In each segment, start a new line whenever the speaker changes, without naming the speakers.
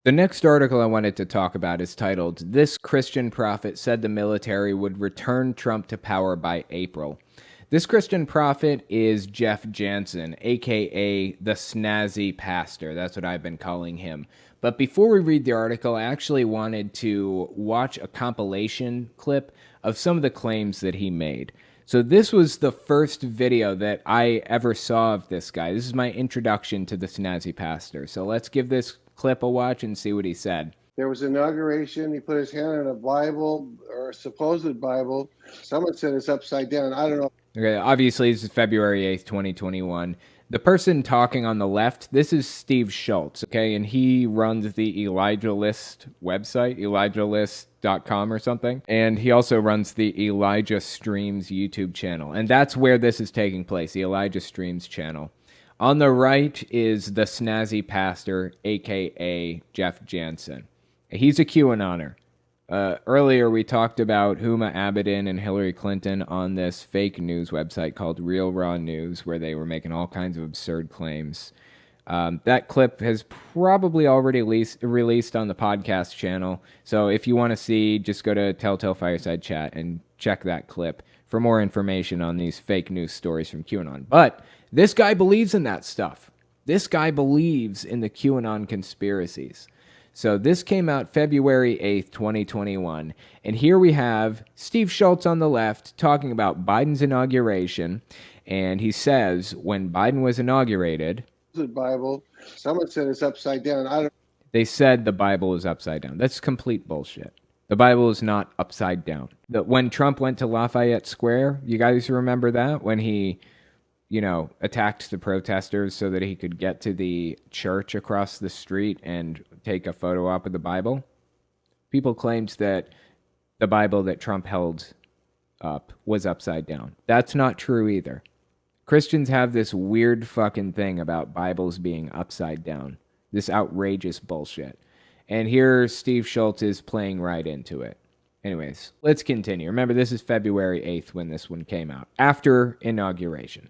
The next article I wanted to talk about is titled, "This Christian Prophet Said the Military Would Return Trump to Power by April." This Christian prophet is Jeff Jansen, aka the Snazzy Pastor. That's what I've been calling him. But before we read the article, I actually wanted to watch a compilation clip of some of the claims that he made. So this was the first video that I ever saw of this guy. This is my introduction to the Snazzy Pastor. So let's give this clip a watch and see what he said.
There was inauguration. He put his hand on a Bible, or a supposed Bible. Someone said it's upside down. I don't know.
Okay, obviously this is February 8th, 2021. The person talking on the left, this is Steve Schultz, okay? And he runs the Elijah List website, ElijahList.com or something. And he also runs the Elijah Streams YouTube channel. And that's where this is taking place, the Elijah Streams channel. On the right is the Snazzy Pastor, a.k.a. Jeff Jansen. He's a QAnoner. Earlier, we talked about Huma Abedin and Hillary Clinton on this fake news website called Real Raw News, where they were making all kinds of absurd claims. That clip has probably already released on the podcast channel. So if you want to see, just go to Telltale Fireside Chat and check that clip for more information on these fake news stories from QAnon. But this guy believes in that stuff. This guy believes in the QAnon conspiracies. So this came out February 8th, 2021. And here we have Steve Schultz on the left talking about Biden's inauguration. And he says when Biden was inaugurated,
the Bible. Someone said it's upside down.
They said the Bible is upside down. That's complete bullshit. The Bible is not upside down. When Trump went to Lafayette Square, you guys remember that? When he, attacked the protesters so that he could get to the church across the street and take a photo op of the Bible? People claimed that the Bible that Trump held up was upside down. That's not true either. Christians have this weird fucking thing about Bibles being upside down. This outrageous bullshit. And here Steve Schultz is playing right into it. Anyways, let's continue. Remember, this is February 8th when this one came out, after inauguration.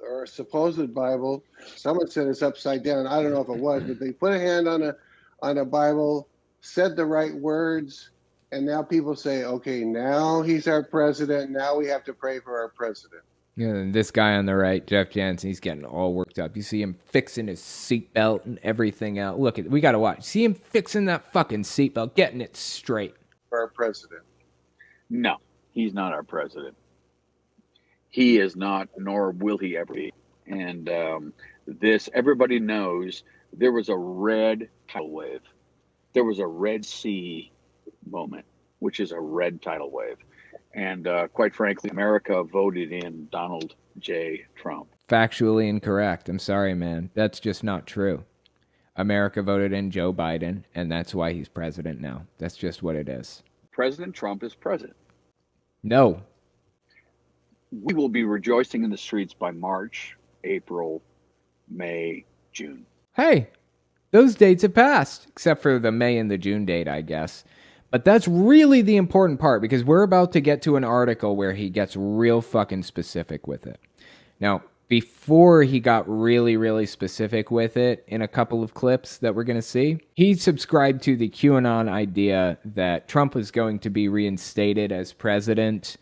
Or a supposed Bible. Someone said it's upside down. I don't know if it was, but they put a hand on a Bible, said the right words, and now people say, okay, now he's our president. Now we have to pray for our president.
Yeah, and this guy on the right, Jeff Jansen, he's getting all worked up. You see him fixing his seatbelt and everything out. Look, we got to watch. See him fixing that fucking seatbelt, getting it straight.
For our president.
No, he's not our president. He is not, nor will he ever be. And everybody knows there was a red tidal wave. There was a Red Sea moment, which is a red tidal wave. And quite frankly, America voted in Donald J. Trump.
Factually incorrect. I'm sorry, man. That's just not true. America voted in Joe Biden, and that's why he's president now. That's just what it is.
President Trump is president.
No.
We will be rejoicing in the streets by March, April, May, June.
Hey, those dates have passed, except for the May and the June date, I guess. But that's really the important part, because we're about to get to an article where he gets real fucking specific with it. Now, before he got really, really specific with it in a couple of clips that we're going to see, he subscribed to the QAnon idea that Trump was going to be reinstated as president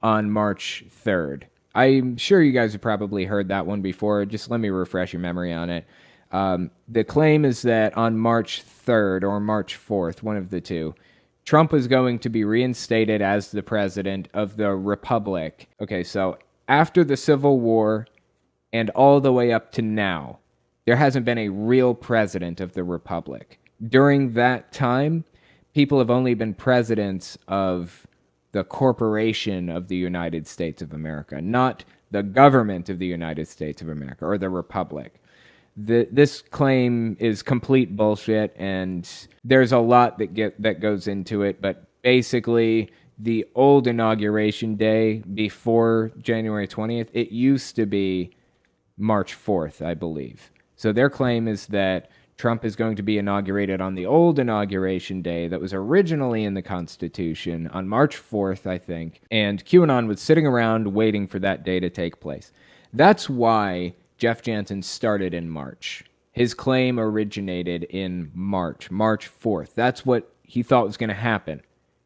on March 3rd. I'm sure you guys have probably heard that one before. Just let me refresh your memory on it. The claim is that on March 3rd or March 4th, one of the two, Trump was going to be reinstated as the president of the Republic. Okay, so after the Civil War and all the way up to now, there hasn't been a real president of the Republic. During that time, people have only been presidents of the corporation of the United States of America, not the government of the United States of America or the Republic. This claim is complete bullshit, and there's a lot that goes into it, but basically the old inauguration day before January 20th, it used to be March 4th, I believe. So their claim is that Trump is going to be inaugurated on the old inauguration day that was originally in the Constitution on March 4th, I think, and QAnon was sitting around waiting for that day to take place. That's why Jeff Jansen started in March. His claim originated in March 4th. That's what he thought was going to happen.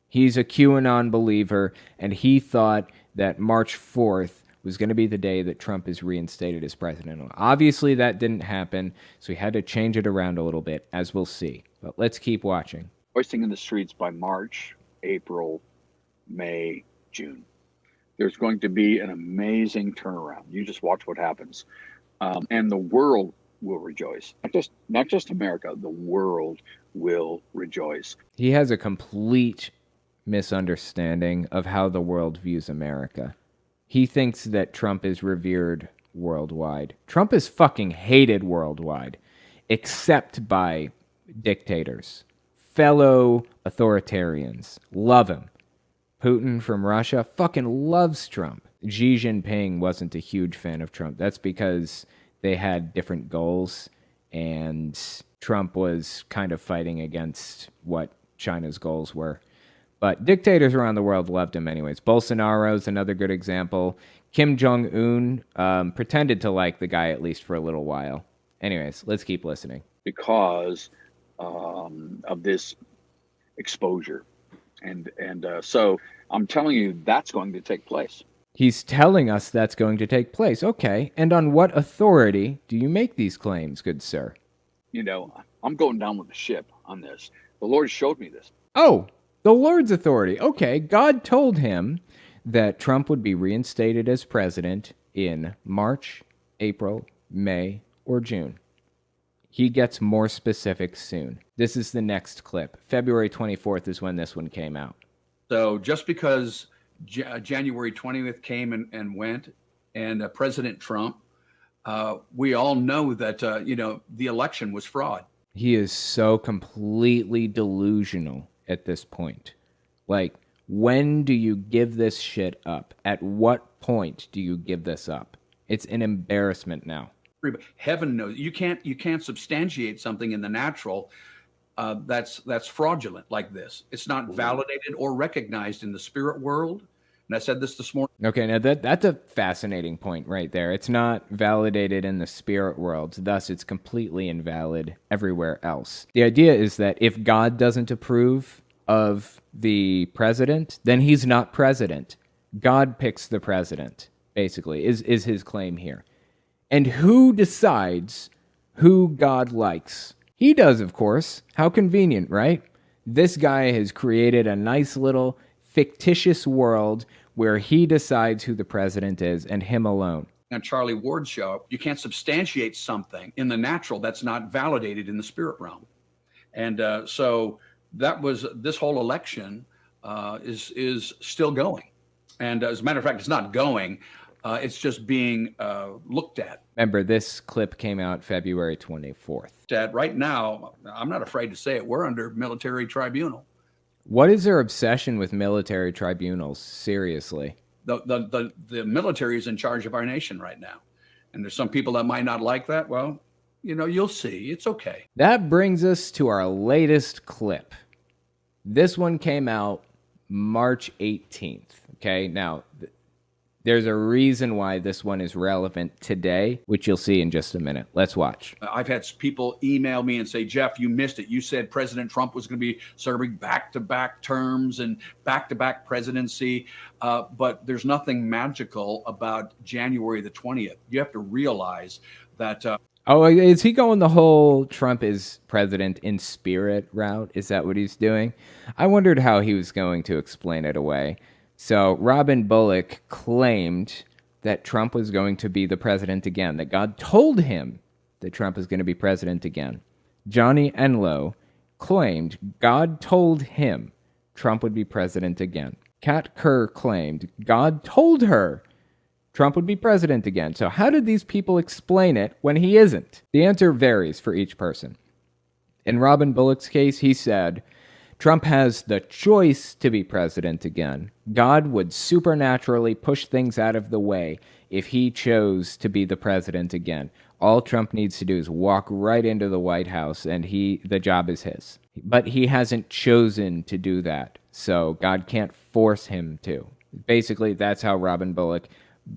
He's a QAnon believer, and he thought that March 4th was going to be the day that Trump is reinstated as president. Obviously, that didn't happen, so he had to change it around a little bit, as we'll see. But let's keep watching.
Hoisting in the streets by March, April, May, June. There's going to be an amazing turnaround. You just watch what happens. And the world will rejoice. Not just America, the world will rejoice.
He has a complete misunderstanding of how the world views America. He thinks that Trump is revered worldwide. Trump is fucking hated worldwide, except by dictators. Fellow authoritarians love him. Putin from Russia fucking loves Trump. Xi Jinping wasn't a huge fan of Trump. That's because they had different goals, and Trump was kind of fighting against what China's goals were. But dictators around the world loved him anyways. Bolsonaro's another good example. Kim Jong-un pretended to like the guy at least for a little while. Anyways, let's keep listening.
Because of this exposure. And so I'm telling you, that's going to take place.
He's telling us that's going to take place. Okay. And on what authority do you make these claims, good sir?
You know, I'm going down with the ship on this. The Lord showed me this.
Oh, the Lord's authority. Okay. God told him that Trump would be reinstated as president in March, April, May, or June. He gets more specific soon. This is the next clip. February 24th is when this one came out.
So just because January 20th came and went, and President Trump, we all know that, the election was fraud.
He is so completely delusional at this point. Like, when do you give this shit up? At what point do you give this up? It's an embarrassment now.
Heaven knows you can't substantiate something in the natural that's fraudulent like this. It's not validated or recognized in the spirit world. And I said this morning.
Okay, now that's a fascinating point right there. It's not validated in the spirit world, thus it's completely invalid everywhere else. The idea is that if God doesn't approve of the president, then he's not president. God picks the president, basically, is his claim here. And who decides who God likes? He does, of course. How convenient, right? This guy has created a nice little fictitious world where he decides who the president is and him alone.
On Charlie Ward's show, you can't substantiate something in the natural that's not validated in the spirit realm. And so that was this whole election is still going. And as a matter of fact, it's not going. It's just being looked at.
Remember, this clip came out February 24th.
Right now, I'm not afraid to say it, we're under military tribunal.
What is their obsession with military tribunals? Seriously.
The military is in charge of our nation right now. And there's some people that might not like that. Well, you'll see. It's okay.
That brings us to our latest clip. This one came out March 18th. Okay, now there's a reason why this one is relevant today, which you'll see in just a minute. Let's watch.
I've had people email me and say, Jeff, you missed it. You said President Trump was going to be serving back-to-back terms and back-to-back presidency. But there's nothing magical about January the 20th. You have to realize that...
Oh, is he going the whole Trump is president in spirit route? Is that what he's doing? I wondered how he was going to explain it away. So Robin Bullock claimed that Trump was going to be the president again, that God told him that Trump was going to be president again. Johnny Enlow claimed God told him Trump would be president again. Kat Kerr claimed God told her Trump would be president again. So how did these people explain it when he isn't? The answer varies for each person. In Robin Bullock's case, he said, Trump has the choice to be president again. God would supernaturally push things out of the way if he chose to be the president again. All Trump needs to do is walk right into the White House and the job is his. But he hasn't chosen to do that, so God can't force him to. Basically, that's how Robin Bullock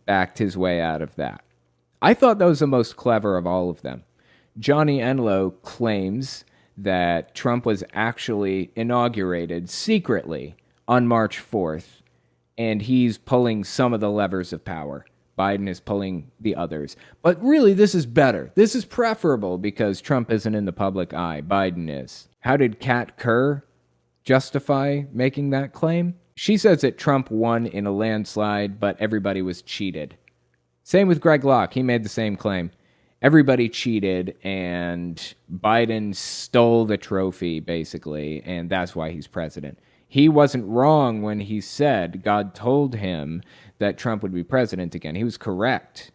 backed his way out of that. I thought that was the most clever of all of them. Johnny Enlow claims that Trump was actually inaugurated secretly on March 4th, and he's pulling some of the levers of power. Biden is pulling the others. But really, this is better. This is preferable because Trump isn't in the public eye. Biden is. How did Kat Kerr justify making that claim? She says that Trump won in a landslide, but everybody was cheated. Same with Greg Locke. He made the same claim. Everybody cheated, and Biden stole the trophy, basically, and that's why he's president. He wasn't wrong when he said God told him that Trump would be president again. He was correct.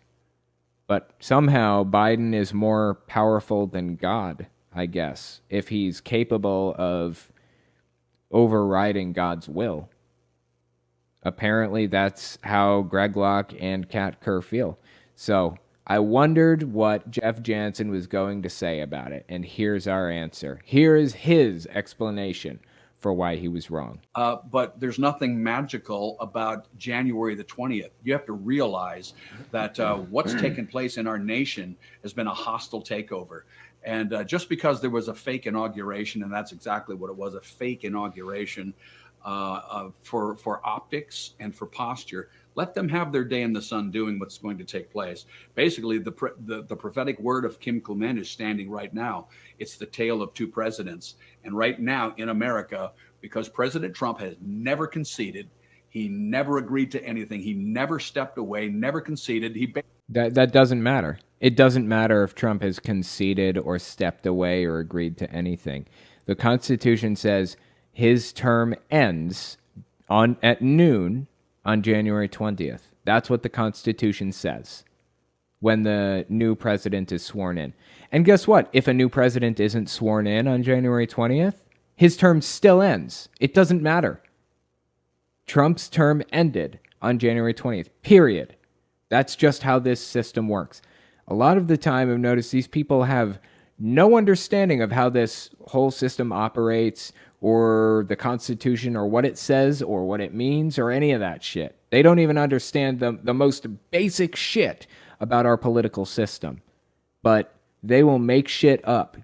But somehow Biden is more powerful than God, I guess, if he's capable of overriding God's will. Apparently, that's how Greg Locke and Kat Kerr feel. So I wondered what Jeff Jansen was going to say about it, and here's our answer. Here is his explanation for why he was wrong.
But there's nothing magical about January the 20th. You have to realize that what's taken place in our nation has been a hostile takeover. And just because there was a fake inauguration, and that's exactly what it was, a fake inauguration for optics and for posture, let them have their day in the sun doing what's going to take place. Basically, the prophetic word of Kim Clement is standing right now. It's the tale of two presidents. And right now in America, because President Trump has never conceded, he never agreed to anything, he never stepped away, never conceded.
That doesn't matter. It doesn't matter if Trump has conceded or stepped away or agreed to anything. The Constitution says his term ends at noon on January 20th. That's what the Constitution says when the new president is sworn in. And guess what? If a new president isn't sworn in on January 20th, his term still ends. It doesn't matter. Trump's term ended on January 20th, period. That's just how this system works. A lot of the time, I've noticed these people have no understanding of how this whole system operates or the Constitution or what it says or what it means or any of that shit. They don't even understand the most basic shit about our political system. But they will make shit up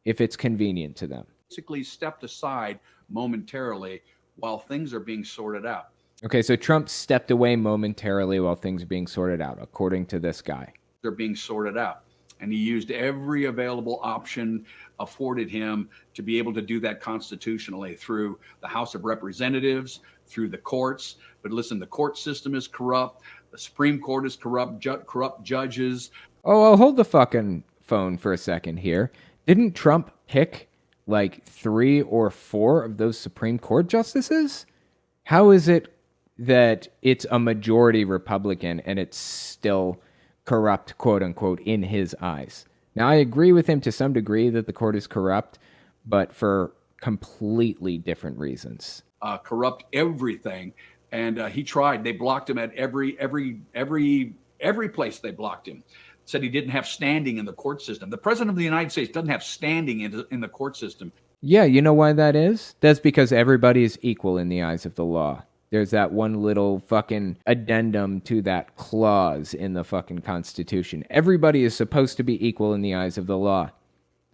if it's convenient to them.
Basically stepped aside momentarily while things are being sorted out.
Okay, so Trump stepped away momentarily while things are being sorted out, according to this guy.
They're being sorted out. And he used every available option afforded him to be able to do that constitutionally through the House of Representatives, through the courts. But listen, the court system is corrupt. The Supreme Court is corrupt, corrupt judges.
Oh, hold the fucking phone for a second here. Didn't Trump pick like 3 or 4 of those Supreme Court justices? How is it that it's a majority Republican and it's still corrupt, quote unquote, in his eyes? Now, I agree with him to some degree that the court is corrupt, but for completely different reasons.
Corrupt everything. And he tried. They blocked him at every place they blocked him. Said he didn't have standing in the court system. The president of the United States doesn't have standing in the court system.
Yeah, you know why that is? That's because everybody is equal in the eyes of the law. There's that one little fucking addendum to that clause in the fucking Constitution. Everybody is supposed to be equal in the eyes of the law.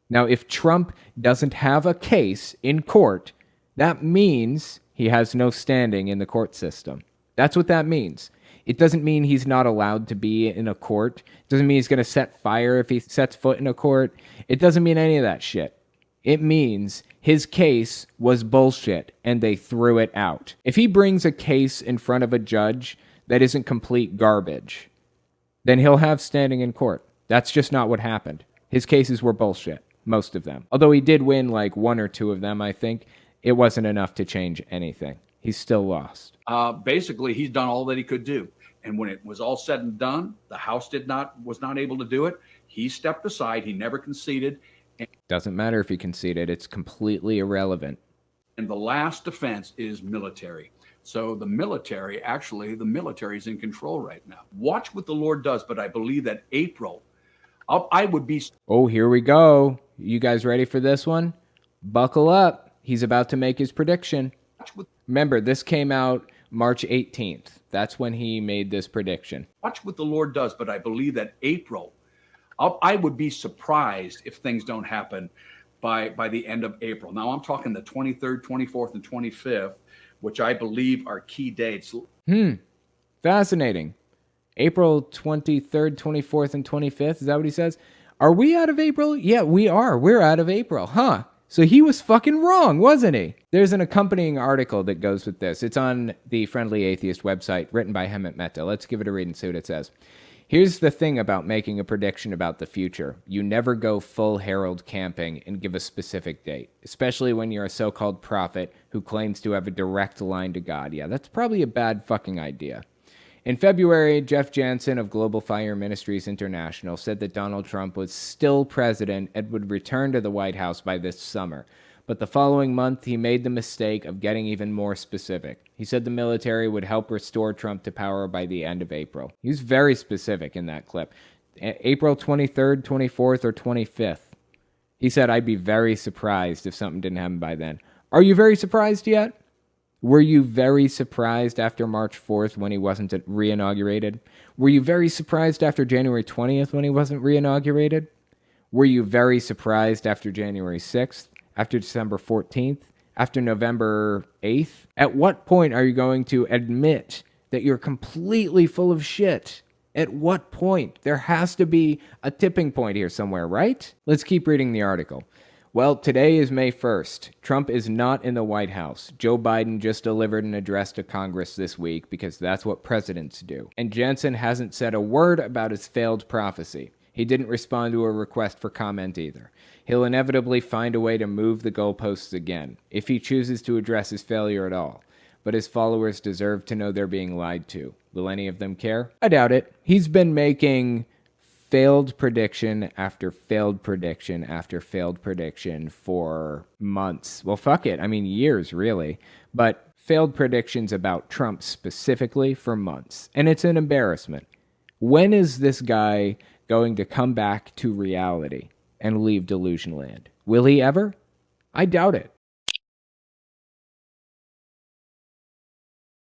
Now, if Trump doesn't have a case in court, that means he has no standing in the court system. That's what that means. It doesn't mean he's not allowed to be in a court. It doesn't mean he's going to set fire if he sets foot in a court. It doesn't mean any of that shit. It means his case was bullshit and they threw it out. If he brings a case in front of a judge that isn't complete garbage, then he'll have standing in court. That's just not what happened. His cases were bullshit, most of them. Although he did win like 1 or 2 of them, I think, it wasn't enough to change anything. He's still lost.
Basically, he's done all that he could do. And when it was all said and done, the House was not able to do it. He stepped aside. He never conceded.
Doesn't matter if he conceded. It's completely irrelevant.
And the last defense is military. So the military is in control right now. Watch what the Lord does. But I believe that April, I would be.
Oh, here we go. You guys ready for this one? Buckle up. He's about to make his prediction. Remember, this came out March 18th. That's when he made this prediction.
Watch what the Lord does. But I believe that April, I would be surprised if things don't happen by the end of April. Now I'm talking the 23rd, 24th, and 25th, which I believe are key dates.
Fascinating. April 23rd, 24th, and 25th. Is that what he says? Are we out of April? Yeah, we are. We're out of April. Huh. So he was fucking wrong, wasn't he? There's an accompanying article that goes with this. It's on the Friendly Atheist website, written by Hemant Mehta. Let's give it a read and see what it says. Here's the thing about making a prediction about the future. You never go full Harold camping and give a specific date, especially when you're a so-called prophet who claims to have a direct line to God. Yeah, that's probably a bad fucking idea. In February, Jeff Jansen of Global Fire Ministries International said that Donald Trump was still president and would return to the White House by this summer. But the following month, he made the mistake of getting even more specific. He said the military would help restore Trump to power by the end of April. He was very specific in that clip. April 23rd, 24th, or 25th. He said, I'd be very surprised if something didn't happen by then. Are you very surprised yet? Were you very surprised after March 4th when he wasn't re-inaugurated? Were you very surprised after January 20th when he wasn't re-inaugurated? Were you very surprised after January 6th, after December 14th, after November 8th? At what point are you going to admit that you're completely full of shit? At what point? There has to be a tipping point here somewhere, right? Let's keep reading the article. Well, today is May 1st. Trump is not in the White House. Joe Biden just delivered an address to Congress this week because that's what presidents do. And Jansen hasn't said a word about his failed prophecy. He didn't respond to a request for comment either. He'll inevitably find a way to move the goalposts again, if he chooses to address his failure at all. But his followers deserve to know they're being lied to. Will any of them care? I doubt it. He's been making failed prediction after failed prediction after failed prediction for months. Well, fuck it. I mean, years, really. But failed predictions about Trump specifically for months. And it's an embarrassment. When is this guy going to come back to reality and leave delusion land? Will he ever? I doubt it.